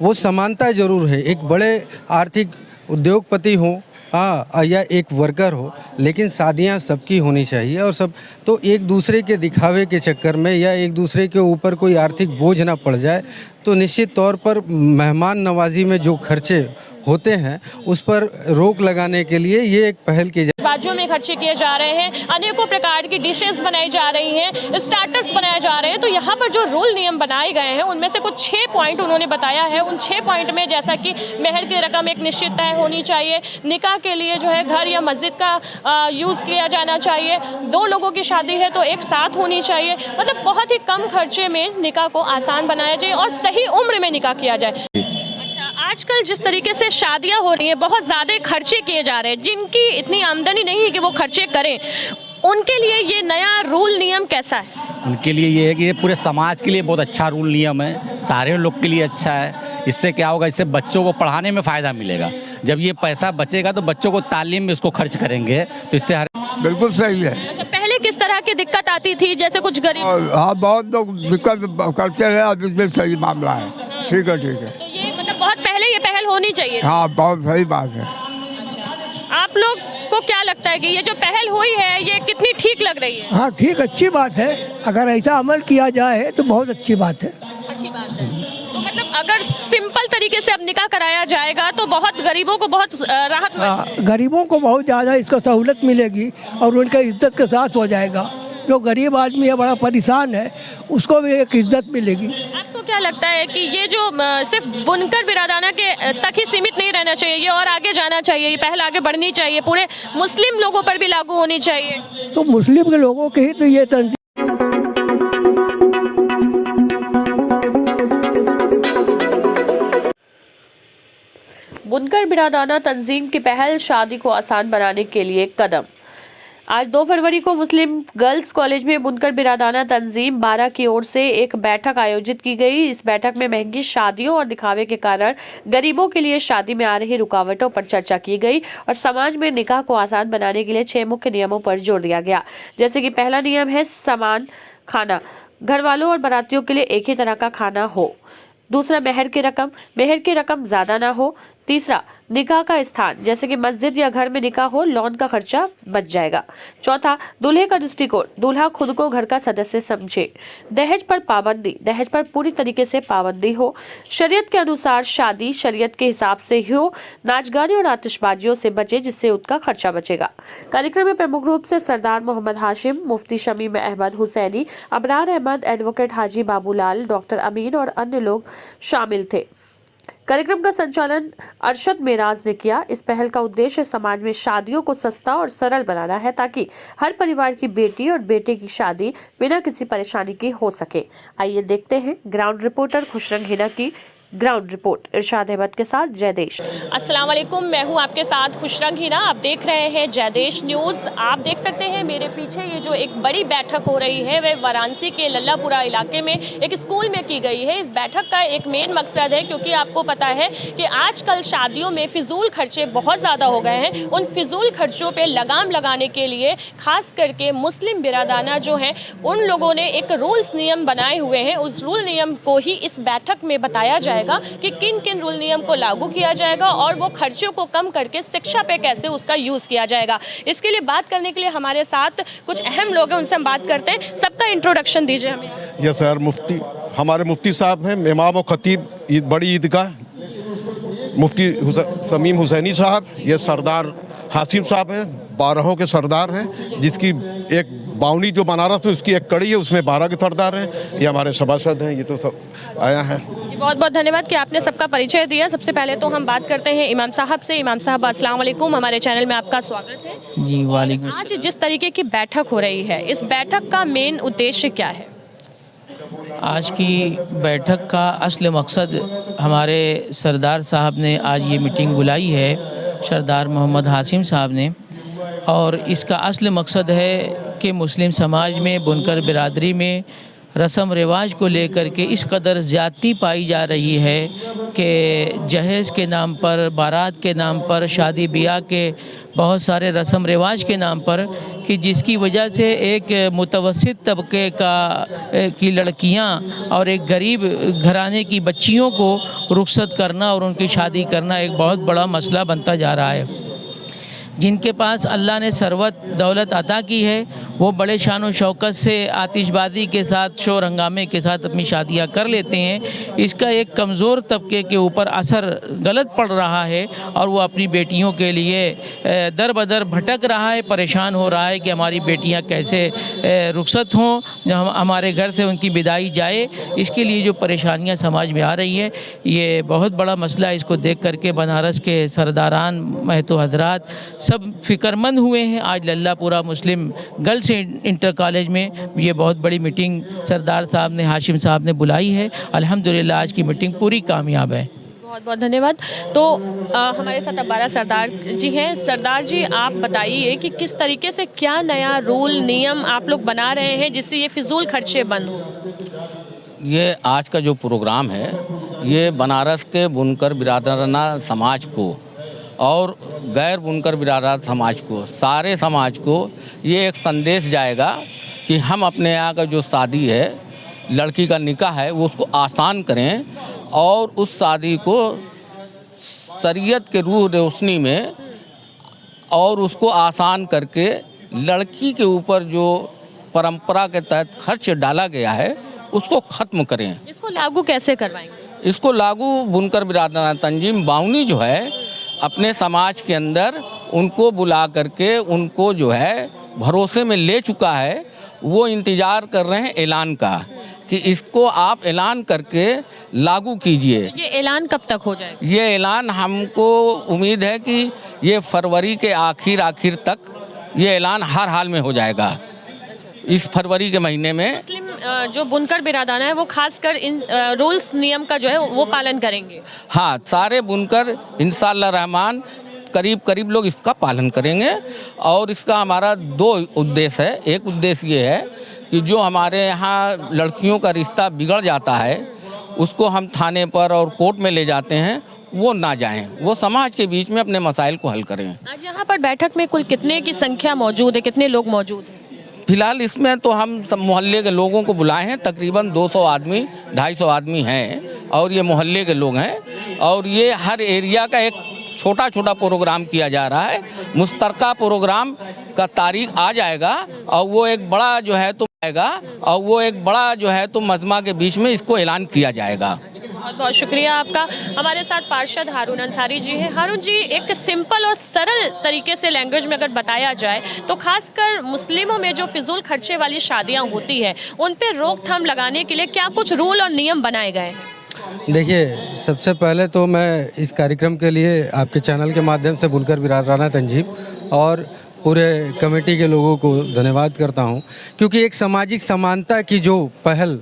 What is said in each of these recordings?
वो समानता ज़रूर है। एक बड़े आर्थिक उद्योगपति हों या एक वर्कर हो, लेकिन शादियां सबकी होनी चाहिए। और सब तो एक दूसरे के दिखावे के चक्कर में या एक दूसरे के ऊपर कोई आर्थिक बोझ ना पड़ जाए, तो निश्चित तौर पर मेहमान नवाजी में जो खर्चे होते हैं उस पर रोक लगाने के लिए ये एक पहल की जाए। बाजू में खर्चे किए जा रहे हैं, अनेकों प्रकार की डिशेस बनाई जा रही हैं, स्टार्टर्स बनाए जा रहे हैं। तो यहाँ पर जो रूल नियम बनाए गए हैं उनमें से कुछ 6 पॉइंट उन्होंने बताया है। उन 6 पॉइंट में जैसा कि मेहर की रकम एक निश्चित तय होनी चाहिए, निकाह के लिए जो है घर या मस्जिद का यूज़ किया जाना चाहिए, 2 लोगों की शादी है तो एक साथ होनी चाहिए। मतलब बहुत ही कम खर्चे में निकाह को आसान बनाया जाए और सही उम्र में निकाह किया जाए। आजकल जिस तरीके से शादियां हो रही हैं, बहुत ज़्यादा खर्चे किए जा रहे हैं, जिनकी इतनी आमदनी नहीं है कि वो खर्चे करें, उनके लिए ये नया रूल नियम कैसा है? उनके लिए ये है कि ये पूरे समाज के लिए बहुत अच्छा रूल नियम है, सारे लोग के लिए अच्छा है। इससे क्या होगा, इससे बच्चों को पढ़ाने में फ़ायदा मिलेगा। जब ये पैसा बचेगा तो बच्चों को तालीम में इसको खर्च करेंगे, तो इससे बिल्कुल सही है। अच्छा, पहले किस तरह की दिक्कत आती थी, जैसे कुछ गरीब? हाँ, बहुत लोग दिक्कत करते रहे, अब इसमें सही मामला है। ठीक है, ठीक है। तो ये मतलब बहुत पहले ये पहल होनी चाहिए। हाँ, बहुत सही बात है। आप लोग को क्या लगता है कि ये जो पहल हुई है ये कितनी ठीक लग रही है? हाँ ठीक, अच्छी बात है। अगर ऐसा अमल किया जाए तो बहुत अच्छी बात है। अच्छी बात है। तो मतलब अगर सिंपल तरीके से अब निकाह कराया जाएगा तो बहुत गरीबों को बहुत राहत मिलेगी। गरीबों को बहुत ज़्यादा इसका सहूलत मिलेगी और उनका इज्जत के साथ हो जाएगा। जो गरीब आदमी है, बड़ा परेशान है, उसको भी एक इज्जत मिलेगी। आपको क्या लगता है कि ये जो सिर्फ बुनकर बिरादाना के तक ही सीमित नहीं रहना चाहिए, ये और आगे जाना चाहिए, ये पहल आगे बढ़नी चाहिए, पूरे मुस्लिम लोगों पर भी लागू होनी चाहिए? तो मुस्लिम के लोगों के ही तो ये तंजीम। बुनकर बिरादाना तंजीम की पहल, शादी को आसान बनाने के लिए कदम। आज 2 फरवरी को मुस्लिम गर्ल्स कॉलेज में बुनकर बिरादाना तंजीम 12 की ओर से एक बैठक आयोजित की गई। इस बैठक में महंगी शादियों और दिखावे के कारण गरीबों के लिए शादी में आ रही रुकावटों पर चर्चा की गई और समाज में निकाह को आसान बनाने के लिए 6 मुख्य नियमों पर जोर दिया गया। जैसे कि पहला नियम है समान खाना, घर वालों और बारातियों के लिए एक ही तरह का खाना हो। दूसरा, मेहर की रकम ज्यादा ना हो। तीसरा, निकाह का स्थान, जैसे कि मस्जिद या घर में निकाह हो, लॉन का खर्चा बच जाएगा। चौथा, दूल्हे का दृष्टिकोण, दूल्हा खुद को घर का सदस्य समझे। दहेज पर पाबंदी, दहेज पर पूरी तरीके से पाबंदी हो। शरीयत के अनुसार शादी शरीयत के हिसाब से ही हो। नाच गाने और आतिशबाजियों से बचे, जिससे उसका खर्चा बचेगा। कार्यक्रम में प्रमुख रूप से सरदार मोहम्मद हाशिम, मुफ्ती शमीम अहमद हुसैनी, अबरार अहमद, एडवोकेट हाजी बाबूलाल, डॉक्टर अमीन और अन्य लोग शामिल थे। कार्यक्रम का संचालन अरशद मेराज ने किया। इस पहल का उद्देश्य समाज में शादियों को सस्ता और सरल बनाना है, ताकि हर परिवार की बेटी और बेटे की शादी बिना किसी परेशानी की हो सके। आइए देखते हैं ग्राउंड रिपोर्टर खुशरंग हिना की ग्राउंड रिपोर्ट। इरशाद अहमद के साथ जयदेश। अस्सलाम वालेकुम, मैं हूं आपके साथ खुशरंग हिना। आप देख रहे हैं जयदेश न्यूज़। आप देख सकते हैं मेरे पीछे ये जो एक बड़ी बैठक हो रही है वह वाराणसी के लल्लापुरा इलाके में एक स्कूल में की गई है। इस बैठक का एक मेन मकसद है, क्योंकि आपको पता है कि आजकल शादियों में फिजूल खर्चे बहुत ज़्यादा हो गए हैं। उन फिजूल खर्चों पर लगाम लगाने के लिए खास करके मुस्लिम बिरादाना जो हैं उन लोगों ने एक रूल्स नियम बनाए हुए हैं। उस रूल नियम को ही इस बैठक में बताया जाएगा कि किन किन रूल नियम को लागू किया जाएगा और वो खर्चों को कम करके शिक्षा पे कैसे उसका यूज़ किया जाएगा। इसके लिए बात करने के लिए हमारे साथ कुछ अहम लोग हैं, उनसे हम बात करते हैं। सबका इंट्रोडक्शन दीजिए हमें। यस सर, हमारे मुफ्ती साहब हैं, इमाम और खतीब बड़ी ईदगाह, मुफ्ती शमीम हुसैनी साहब। ये सरदार हाशिम साहब हैं, 12 के सरदार हैं, जिसकी एक बावनी जो बनारस में उसकी एक कड़ी है, उसमें 12 के सरदार हैं। ये हमारे सभासद हैं, ये तो सब आया है। बहुत बहुत धन्यवाद कि आपने सबका परिचय दिया। सबसे पहले तो हम बात करते हैं इमाम साहब से। इमाम साहब अस्सलाम वालेकुम, हमारे चैनल में आपका स्वागत है। जी वालेकुम। आज जिस तरीके की बैठक हो रही है, इस बैठक का मेन उद्देश्य क्या है? आज की बैठक का असल मकसद, हमारे सरदार साहब ने आज ये मीटिंग बुलाई है, सरदार मोहम्मद हाशिम साहब ने, और इसका असल मकसद है कि मुस्लिम समाज में बुनकर बिरादरी में रस्म रिवाज को लेकर के इस कदर ज़्यादती पाई जा रही है कि जहेज़ के नाम पर, बारात के नाम पर, शादी ब्याह के बहुत सारे रस्म रिवाज के नाम पर, कि जिसकी वजह से एक मुतवस्सित तबके की लड़कियां और एक गरीब घराने की बच्चियों को रुखसत करना और उनकी शादी करना एक बहुत बड़ा मसला बनता जा रहा है। जिनके पास अल्लाह ने सरवत दौलत अता की है वो बड़े शान और शौकत से आतिशबाजी के साथ, शोर हंगामे के साथ अपनी शादियां कर लेते हैं। इसका एक कमज़ोर तबके के ऊपर असर गलत पड़ रहा है और वो अपनी बेटियों के लिए दर बदर भटक रहा है, परेशान हो रहा है कि हमारी बेटियां कैसे रुखसत हों, जब हमारे घर से उनकी विदाई जाए। इसके लिए जो परेशानियां समाज में आ रही है ये बहुत बड़ा मसला है। इसको देख करके बनारस के सरदारान, महतो हजरात सब फ़िक्रमंद हुए हैं। आज लल्लापुरा मुस्लिम गर्ल्स इंटर कॉलेज में ये बहुत बड़ी मीटिंग सरदार साहब ने, हाशिम साहब ने बुलाई है। अल्हम्दुलिल्लाह आज की मीटिंग पूरी कामयाब है। बहुत बहुत धन्यवाद। तो हमारे साथ अब्बारा सरदार जी हैं। सरदार जी, आप बताइए कि किस तरीके से क्या नया रूल नियम आप लोग बना रहे हैं जिससे ये फिजूल खर्चे बंद हो। ये आज का जो प्रोग्राम है ये बनारस के बुनकर बिरादराना समाज को और गैर बुनकर बिरादर समाज को, सारे समाज को ये एक संदेश जाएगा कि हम अपने यहाँ का जो शादी है, लड़की का निकाह है, वो उसको आसान करें और उस शादी को शरीयत के रूह रोशनी में और उसको आसान करके लड़की के ऊपर जो परंपरा के तहत खर्च डाला गया है उसको ख़त्म करें। इसको लागू कैसे करवाएंगे? इसको लागू बुनकर बिरादराना तंजीम बाउनी जो है अपने समाज के अंदर उनको बुला करके उनको जो है भरोसे में ले चुका है। वो इंतज़ार कर रहे हैं ऐलान का कि इसको आप ऐलान करके लागू कीजिए। ये ऐलान कब तक हो जाएगा? ये ऐलान हमको उम्मीद है कि ये फरवरी के आखिर तक ये ऐलान हर हाल में हो जाएगा। इस फरवरी के महीने में मुस्लिम जो बुनकर बिरादराना है वो खासकर इन रूल्स नियम का जो है वो पालन करेंगे। हाँ, सारे बुनकर इंशाअल्लाह रहमान करीब लोग इसका पालन करेंगे। और इसका हमारा दो उद्देश्य है। एक उद्देश्य ये है कि जो हमारे यहाँ लड़कियों का रिश्ता बिगड़ जाता है उसको हम थाने पर और कोर्ट में ले जाते हैं, वो ना जाएं, वो समाज के बीच में अपने मसाइल को हल करें। आज यहाँ पर बैठक में कुल कितने की संख्या मौजूद है, कितने लोग मौजूद हैं? फिलहाल इसमें तो हम सब मोहल्ले के लोगों को बुलाए हैं, तकरीबन 200 आदमी 250 आदमी हैं और ये मोहल्ले के लोग हैं। और ये हर एरिया का एक छोटा प्रोग्राम किया जा रहा है। मुश्तरका प्रोग्राम का तारीख आ जाएगा और वो एक बड़ा जो है तो मजमा के बीच में इसको ऐलान किया जाएगा। बहुत बहुत शुक्रिया आपका। हमारे साथ पार्षद हारून अंसारी जी हैं। हारून जी, एक सिंपल और सरल तरीके से लैंग्वेज में अगर बताया जाए तो खासकर मुस्लिमों में जो फिजूल खर्चे वाली शादियां होती है उन पे रोकथाम लगाने के लिए क्या कुछ रूल और नियम बनाए गए हैं? देखिए, सबसे पहले तो मैं इस कार्यक्रम के लिए आपके चैनल के माध्यम से बुनकर बिरादराना तंजीम और पूरे कमेटी के लोगों को धन्यवाद करता हूं, क्योंकि एक सामाजिक समानता की जो पहल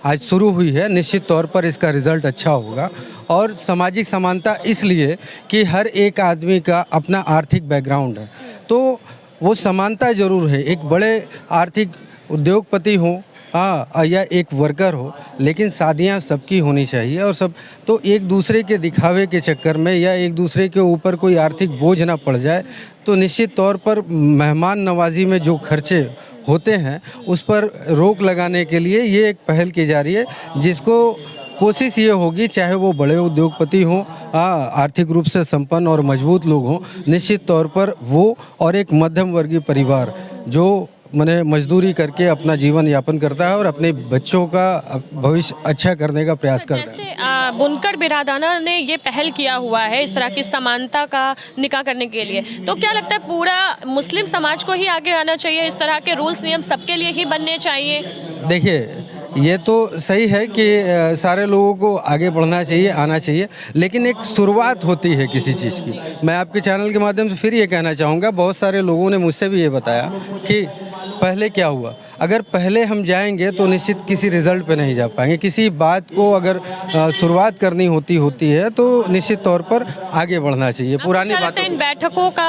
आज शुरू हुई है, निश्चित तौर पर इसका रिज़ल्ट अच्छा होगा। और सामाजिक समानता इसलिए कि हर एक आदमी का अपना आर्थिक बैकग्राउंड है, तो वो समानता ज़रूर है। एक बड़े आर्थिक उद्योगपति हों या एक वर्कर हो, लेकिन शादियां सबकी होनी चाहिए। और सब तो एक दूसरे के दिखावे के चक्कर में या एक दूसरे के ऊपर कोई आर्थिक बोझ ना पड़ जाए, तो निश्चित तौर पर मेहमान नवाजी में जो खर्चे होते हैं उस पर रोक लगाने के लिए ये एक पहल की जा रही है, जिसको कोशिश ये होगी, चाहे वो बड़े उद्योगपति हों, आर्थिक रूप से संपन्न और मजबूत लोग हों, निश्चित तौर पर वो और एक मध्यम वर्गीय परिवार जो मैंने मजदूरी करके अपना जीवन यापन करता है और अपने बच्चों का भविष्य अच्छा करने का प्रयास करता है। जैसे बुनकर बिरादराना ने ये पहल किया हुआ है इस तरह की समानता का निकाह करने के लिए, तो क्या लगता है पूरा मुस्लिम समाज को ही आगे आना चाहिए, इस तरह के रूल्स नियम सबके लिए ही बनने चाहिए? देखिए, ये तो सही है कि सारे लोगों को आगे बढ़ना चाहिए, आना चाहिए, लेकिन एक शुरुआत होती है किसी चीज़ की। मैं आपके चैनल के माध्यम से फिर ये कहना चाहूँगा, बहुत सारे लोगों ने मुझसे भी ये बताया कि पहले क्या हुआ। अगर पहले हम जाएंगे तो निश्चित किसी रिज़ल्ट पे नहीं जा पाएंगे। किसी बात को अगर शुरुआत करनी होती है तो निश्चित तौर पर आगे बढ़ना चाहिए। पुरानी बातों, इन बैठकों का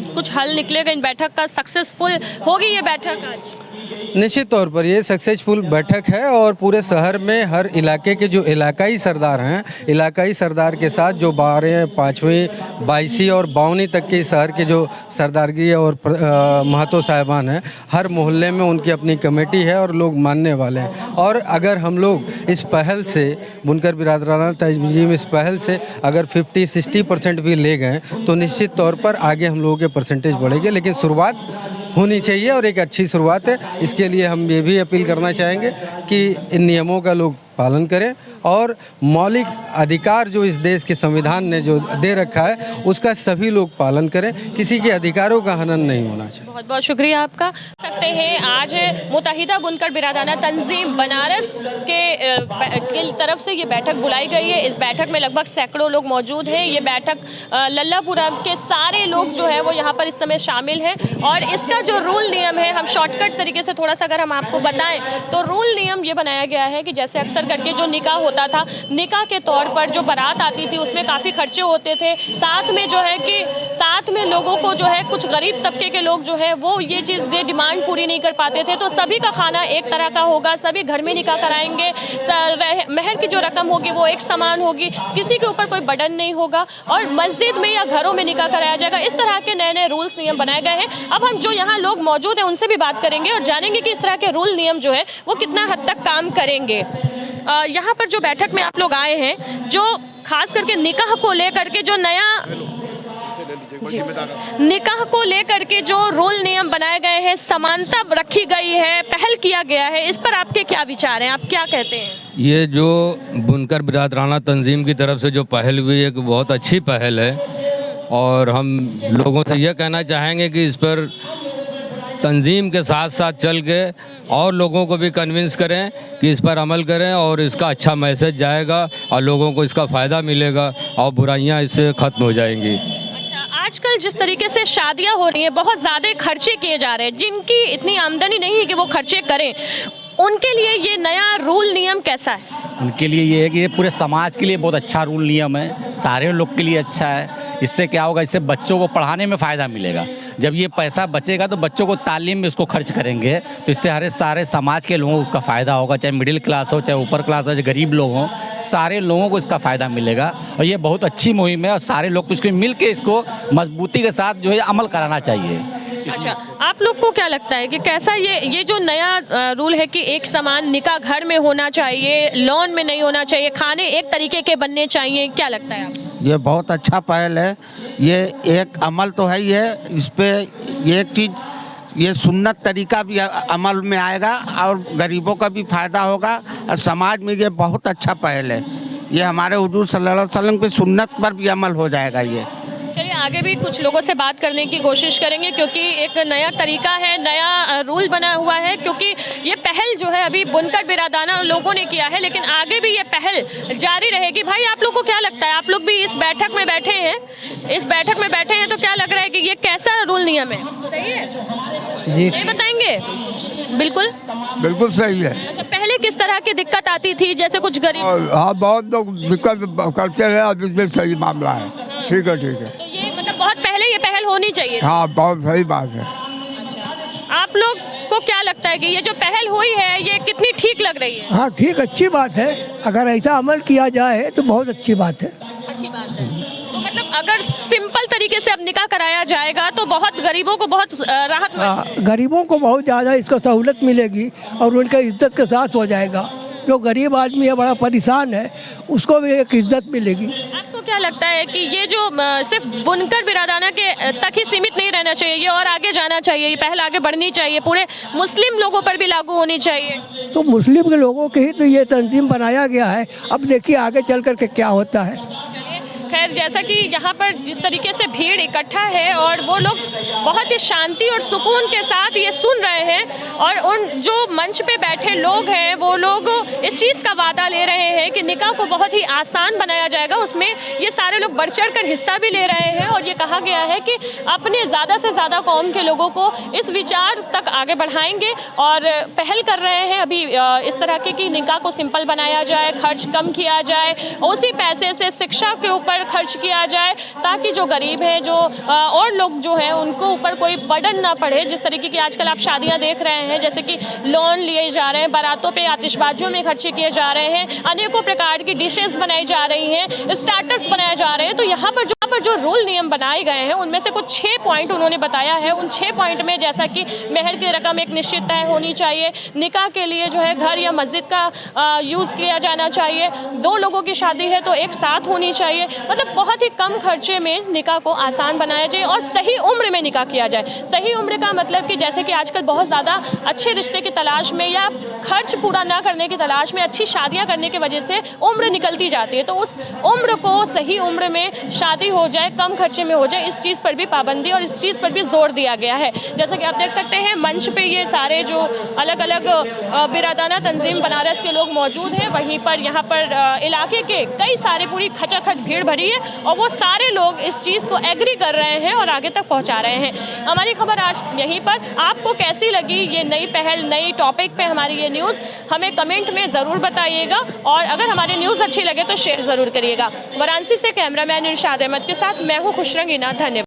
कुछ हल निकलेगा? इन बैठक का सक्सेसफुल होगी ये बैठक आज? निश्चित तौर पर ये सक्सेसफुल बैठक है और पूरे शहर में हर इलाके के जो इलाकाई सरदार हैं, इलाकाई सरदार के साथ जो 12, 5वीं, 22वीं और 52वीं तक के शहर के जो सरदारगी और महतो साहिबान हैं, हर मोहल्ले में उनकी अपनी कमेटी है और लोग मानने वाले हैं। और अगर हम लोग इस पहल से, बुनकर बिरादराना तंजीम इस पहल से अगर 50-60% भी ले गए तो निश्चित तौर पर आगे हम लोगों के परसेंटेज बढ़ेंगे, लेकिन शुरुआत होनी चाहिए और एक अच्छी शुरुआत है। इसके लिए हम ये भी अपील करना चाहेंगे कि इन नियमों का लोग पालन करें और मौलिक अधिकार जो इस देश के संविधान ने जो दे रखा है उसका सभी लोग पालन करें, किसी के अधिकारों का हनन नहीं होना चाहिए। बहुत बहुत शुक्रिया आपका। सकते हैं आज मुत्तहिदा बुनकर बिरादाना तंजीम बनारस के तरफ से ये बैठक बुलाई गई है। इस बैठक में लगभग सैकड़ों लोग मौजूद हैं। ये बैठक लल्लापुरा के सारे लोग जो है वो यहाँ पर इस समय शामिल हैं और इसका जो रूल नियम है, हम शॉर्टकट तरीके से थोड़ा सा अगर हम आपको बताएं तो रूल नियम ये बनाया गया है कि जैसे अक्सर करके जो निकाह होता था, निकाह के तौर पर जो बारात आती थी उसमें काफ़ी खर्चे होते थे, साथ में जो है कि साथ में लोगों को जो है कुछ गरीब तबके के लोग जो है वो ये डिमांड पूरी नहीं कर पाते थे, तो सभी का खाना एक तरह का होगा, सभी घर में निकाह कराएंगे, महर की जो रकम होगी वो एक समान होगी, किसी के ऊपर कोई बर्डन नहीं होगा और मस्जिद में या घरों में निकाह कराया जाएगा। इस तरह के नए नए रूल्स नियम बनाए गए हैं। अब हम जो यहाँ लोग मौजूद हैं उनसे भी बात करेंगे और जानेंगे कि इस तरह के रूल नियम जो है वो कितना हद तक काम करेंगे। यहाँ पर जो बैठक में आप लोग आए हैं, जो खास करके निकाह को लेकर के जो नया निकाह को लेकर के जो रूल नियम बनाए गए हैं, समानता रखी गई है, पहल किया गया है, इस पर आपके क्या विचार हैं, आप क्या कहते हैं? ये जो बुनकर बिरादराना तंजीम की तरफ से जो पहल हुई है, एक बहुत अच्छी पहल है और हम लोगों से यह कहना चाहेंगे कि इस पर तंजीम के साथ साथ चल के और लोगों को भी कन्विंस करें कि इस पर अमल करें और इसका अच्छा मैसेज जाएगा और लोगों को इसका फ़ायदा मिलेगा और बुराइयां इससे ख़त्म हो जाएंगी। आजकल जिस तरीके से शादियां हो रही हैं, बहुत ज़्यादा खर्चे किए जा रहे हैं, जिनकी इतनी आमदनी नहीं है कि वो खर्चे करें, उनके लिए ये नया रूल नियम कैसा है? उनके लिए ये है कि ये पूरे समाज के लिए बहुत अच्छा रूल नियम है, सारे लोग के लिए अच्छा है। इससे क्या होगा, इससे बच्चों को पढ़ाने में फ़ायदा मिलेगा। जब ये पैसा बचेगा तो बच्चों को तालीम में इसको खर्च करेंगे तो इससे सारे समाज के लोगों को उसका फ़ायदा होगा, चाहे मिडिल क्लास हो, चाहे ऊपर क्लास हो, चाहे गरीब लोग हों, सारे लोगों को इसका फ़ायदा मिलेगा। और ये बहुत अच्छी मुहिम है और सारे लोग इसको मिल के इसको मजबूती के साथ जो है अमल कराना चाहिए। अच्छा, आप लोग को क्या लगता है कि कैसा ये जो नया रूल है कि एक समान निकाह घर में होना चाहिए, लॉन में नहीं होना चाहिए, खाने एक तरीके के बनने चाहिए, क्या लगता है आपको? ये बहुत अच्छा पहल है। ये एक अमल तो है ही है, इस पे एक चीज़ ये सुन्नत तरीका भी अमल में आएगा और गरीबों का भी फ़ायदा होगा और समाज में ये बहुत अच्छा पहल है। ये हमारे हुजूर सल्लल्लाहु अलैहि वसल्लम की सुन्नत पर भी अमल हो जाएगा। ये चलिए आगे भी कुछ लोगों से बात करने की कोशिश करेंगे क्योंकि एक नया तरीका है, नया रूल बना हुआ है, क्योंकि ये पहल जो है अभी बुनकर बिरादाना लोगों ने किया है, लेकिन आगे भी ये पहल जारी रहेगी। भाई, आप लोग को क्या लगता है? आप लोग भी इस बैठक में बैठे हैं, तो क्या लग रहा है कि ये कैसा रूल नियम है? सही है जी, ये बताएंगे? बिल्कुल सही है। अच्छा, पहले किस तरह की दिक्कत आती थी, जैसे कुछ गरीब? हाँ, बहुत लोग दिक्कत करते रहे, अब इसमें सही मामला है। ठीक है। तो ये मतलब बहुत पहले ये पहल होनी चाहिए। हाँ, बहुत सही बात है। अच्छा, आप लोग को क्या लगता है कि ये जो पहल हुई है ये कितनी ठीक लग रही है? हाँ ठीक, अच्छी बात है। अगर ऐसा अमल किया जाए तो बहुत अच्छी बात है। अच्छी बात है। तो मतलब अगर सिंपल तरीके से अब निकाह कराया जाएगा तो बहुत गरीबों को बहुत राहत मिलेगी। गरीबों को बहुत ज़्यादा इसको सहूलत मिलेगी और उनका इज्जत के साथ हो जाएगा। जो गरीब आदमी है, बड़ा परेशान है, उसको भी एक इज्जत मिलेगी। आपको क्या लगता है कि ये जो सिर्फ बुनकर बिरादाना के तक ही सीमित नहीं रहना चाहिए, ये और आगे जाना चाहिए, ये पहल आगे बढ़नी चाहिए, पूरे मुस्लिम लोगों पर भी लागू होनी चाहिए? तो मुस्लिम के लोगों के ही तो ये तंजीम बनाया गया है। अब देखिए आगे चल कर के क्या होता है। खैर, जैसा कि यहाँ पर जिस तरीके से भीड़ इकट्ठा है और वो लोग बहुत ही शांति और सुकून के साथ ये सुन रहे हैं और उन जो मंच पे बैठे लोग हैं वो लोग इस चीज़ का वादा ले रहे हैं कि निकाह को बहुत ही आसान बनाया जाएगा। उसमें ये सारे लोग बढ़ चढ़ कर हिस्सा भी ले रहे हैं और ये कहा गया है कि अपने ज़्यादा से ज़्यादा कौम के लोगों को इस विचार तक आगे बढ़ाएंगे और पहल कर रहे हैं अभी इस तरह की निकाह को सिंपल बनाया जाए, खर्च कम किया जाए, उसी पैसे से शिक्षा के ऊपर ऊपर खर्च किया जाए, ताकि जो गरीब हैं, जो और लोग जो हैं, उनको ऊपर कोई बर्डन ना पड़े। जिस तरीके की आजकल आप शादियां देख रहे हैं, जैसे कि लोन लिए जा रहे हैं, बारातों पे आतिशबाजियों में खर्चे किए जा रहे हैं, अनेकों प्रकार की डिशेस बनाई जा रही हैं, स्टार्टर्स बनाए जा रहे हैं। तो यहाँ पर जो रूल नियम बनाए गए हैं, उनमें से कुछ 6 पॉइंट उन्होंने बताया है। उन 6 पॉइंट में जैसा कि मेहर की रकम एक निश्चित तय होनी चाहिए, निकाह के लिए जो है घर या मस्जिद का यूज़ किया जाना चाहिए, 2 लोगों की शादी है तो एक साथ होनी चाहिए। मतलब बहुत ही कम खर्चे में निकाह को आसान बनाया जाए और सही उम्र में निकाह किया जाए। सही उम्र का मतलब कि जैसे कि आजकल बहुत ज़्यादा अच्छे रिश्ते की तलाश में या खर्च पूरा ना करने की तलाश में अच्छी शादियाँ करने की वजह से उम्र निकलती जाती है, तो उस उम्र को सही उम्र में शादी हो जाए, कम खर्चे में हो जाए, इस चीज़ पर भी पाबंदी और इस चीज़ पर भी जोर दिया गया है। जैसा कि आप देख सकते हैं मंच पे ये सारे जो अलग अलग बिरादाना तंजीम बनारस के लोग मौजूद हैं, वहीं पर यहाँ पर इलाके के कई सारे पूरी खचाखच भीड़ भरी है और वो सारे लोग इस चीज़ को एग्री कर रहे हैं और आगे तक पहुँचा रहे हैं। हमारी खबर आज यहीं पर। आपको कैसी लगी ये नई पहल, नई टॉपिक पे हमारी ये न्यूज़, हमें कमेंट में ज़रूर बताइएगा और अगर हमारी न्यूज़ अच्छी लगे तो शेयर ज़रूर करिएगा। वाराणसी से कैमरामैन इरशाद अहमद के साथ मैं हूँ खुशरंगीना। धन्यवाद।